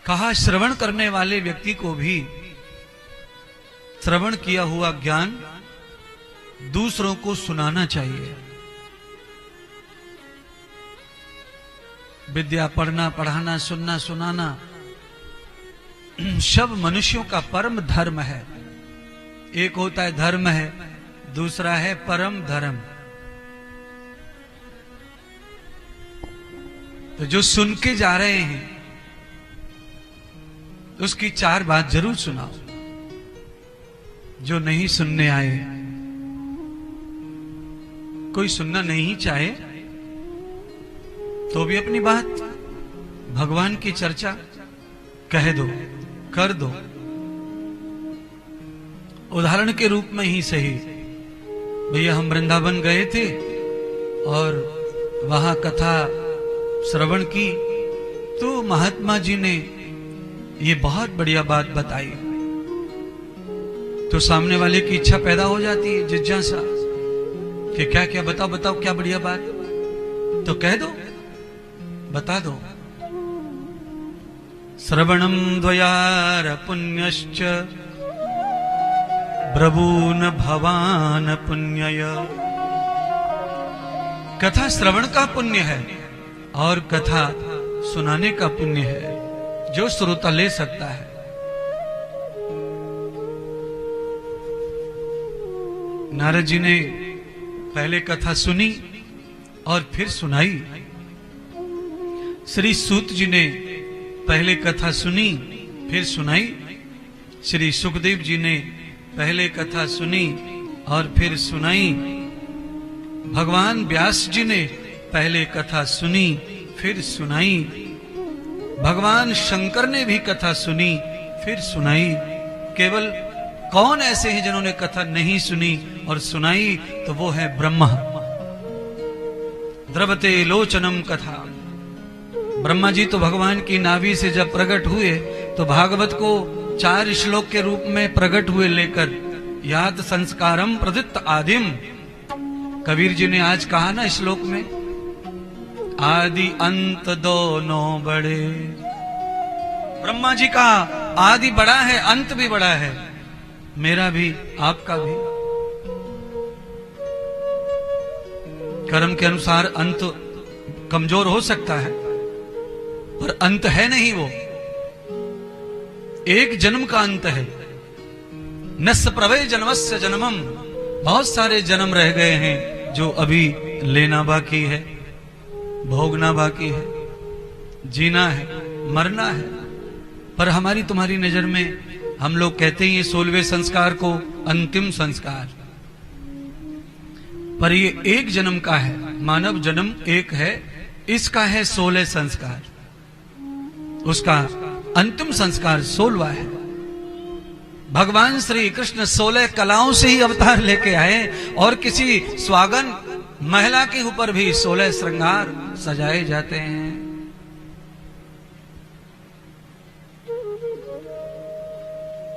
कहा श्रवण करने वाले व्यक्ति को भी श्रवण किया हुआ ज्ञान दूसरों को सुनाना चाहिए। विद्या पढ़ना, पढ़ाना, सुनना, सुनाना सब मनुष्यों का परम धर्म है। एक होता है धर्म है, दूसरा है परम धर्म। तो जो सुन के जा रहे हैं उसकी चार बात जरूर सुनाओ। जो नहीं सुनने आए, कोई सुनना नहीं चाहे तो भी अपनी बात, भगवान की चर्चा कह दो, कर दो। उदाहरण के रूप में ही सही, भैया हम वृंदावन गए थे और वहां कथा श्रवण की तो महात्मा जी ने ये बहुत बढ़िया बात बताई। तो सामने वाले की इच्छा पैदा हो जाती है, जिज्ञासा कि क्या क्या, बताओ बताओ क्या बढ़िया बात। तो कह दो, बता दो। श्रवणम द्वयार पुण्यश्च ब्रवून भवान पुण्यय। कथा श्रवण का पुण्य है और कथा सुनाने का पुण्य है, जो श्रोता ले सकता है। नारद जी ने पहले कथा सुनी और फिर सुनाई। श्री सूत जी ने पहले कथा सुनी फिर सुनाई। श्री सुखदेव जी ने पहले कथा सुनी और फिर सुनाई। भगवान व्यास जी ने पहले कथा सुनी फिर सुनाई। भगवान शंकर ने भी कथा सुनी फिर सुनाई। केवल कौन ऐसे हैं जिन्होंने कथा नहीं सुनी और सुनाई? तो वो है ब्रह्मा। द्रवते लोचनम कथा। ब्रह्मा जी तो भगवान की नाभि से जब प्रकट हुए तो भागवत को 4 श्लोक के रूप में प्रकट हुए लेकर, यात संस्कारम प्रदित्त आदिम। कबीर जी ने आज कहा ना श्लोक में, आदि अंत दोनों बड़े। ब्रह्मा जी का आदि बड़ा है, अंत भी बड़ा है, मेरा भी आपका भी। कर्म के अनुसार अंत कमजोर हो सकता है पर अंत है नहीं, वो एक जन्म का अंत है। नस्य प्रवय जन्मस्य जन्मम। बहुत सारे जन्म रह गए हैं जो अभी लेना बाकी है, भोगना बाकी है, जीना है, मरना है। पर हमारी तुम्हारी नजर में हम लोग कहते हैं 16वें संस्कार को अंतिम संस्कार, पर ये एक जन्म का है। मानव जन्म एक है, इसका है 16 संस्कार, उसका अंतिम संस्कार 16वां है। भगवान श्री कृष्ण 16 कलाओं से ही अवतार लेके आए और किसी स्वागन महिला के ऊपर भी 16 श्रृंगार सजाए जाते हैं।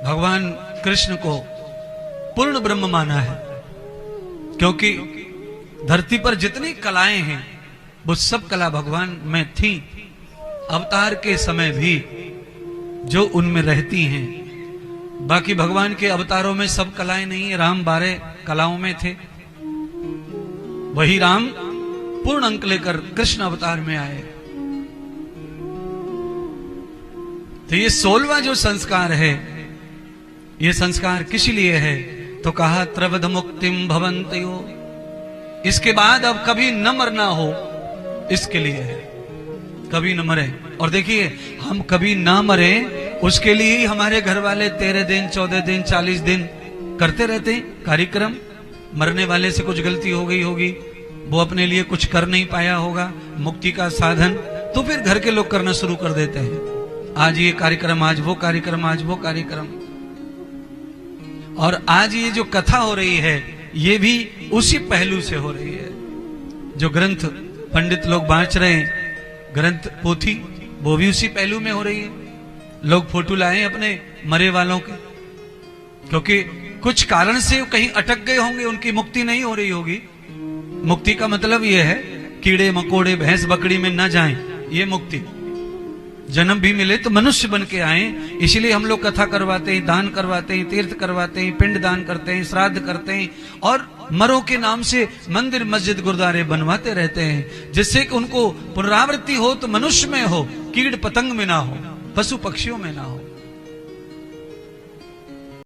भगवान कृष्ण को पूर्ण ब्रह्म माना है क्योंकि धरती पर जितनी कलाएं हैं वो सब कला भगवान में थी। अवतार के समय भी जो उनमें रहती हैं, बाकी भगवान के अवतारों में सब कलाएं नहीं है। राम 12 कलाओं में थे, वही राम पूर्ण अंक लेकर कृष्ण अवतार में आए। तो ये 16वां जो संस्कार है, ये संस्कार किस लिए है? तो कहा त्रवध मुक्तिम भवन्त्यो। इसके बाद अब कभी न मरना हो, इसके लिए है, कभी न मरे। और देखिए, हम कभी ना मरे उसके लिए ही हमारे घर वाले 13 दिन 14 दिन 40 दिन करते रहते हैं कार्यक्रम। मरने वाले से कुछ गलती हो गई होगी, वो अपने लिए कुछ कर नहीं पाया होगा, मुक्ति का साधन, तो फिर घर के लोग करना शुरू कर देते हैं। आज ये कार्यक्रम, आज वो कार्यक्रम, आज वो कार्यक्रम। और आज ये जो कथा हो रही है ये भी उसी पहलू से हो रही है। जो ग्रंथ पंडित लोग बांच रहे हैं, ग्रंथ पोथी, वो भी उसी पहलू में हो रही है। लोग फोटो लाए अपने मरे वालों के, क्योंकि कुछ कारण से कहीं अटक गए होंगे, उनकी मुक्ति नहीं हो रही होगी। मुक्ति का मतलब यह है कीड़े मकोड़े भैंस बकरी में न जाएं, ये मुक्ति। जन्म भी मिले तो मनुष्य बन के आए। इसलिए हम लोग कथा करवाते हैं, दान करवाते हैं, तीर्थ करवाते हैं, पिंड दान करते हैं, श्राद्ध करते हैं और मरों के नाम से मंदिर मस्जिद गुरुद्वारे बनवाते रहते हैं, जिससे कि उनको पुनरावृत्ति हो तो मनुष्य में हो, कीड़ पतंग में ना हो, पशु पक्षियों में ना हो।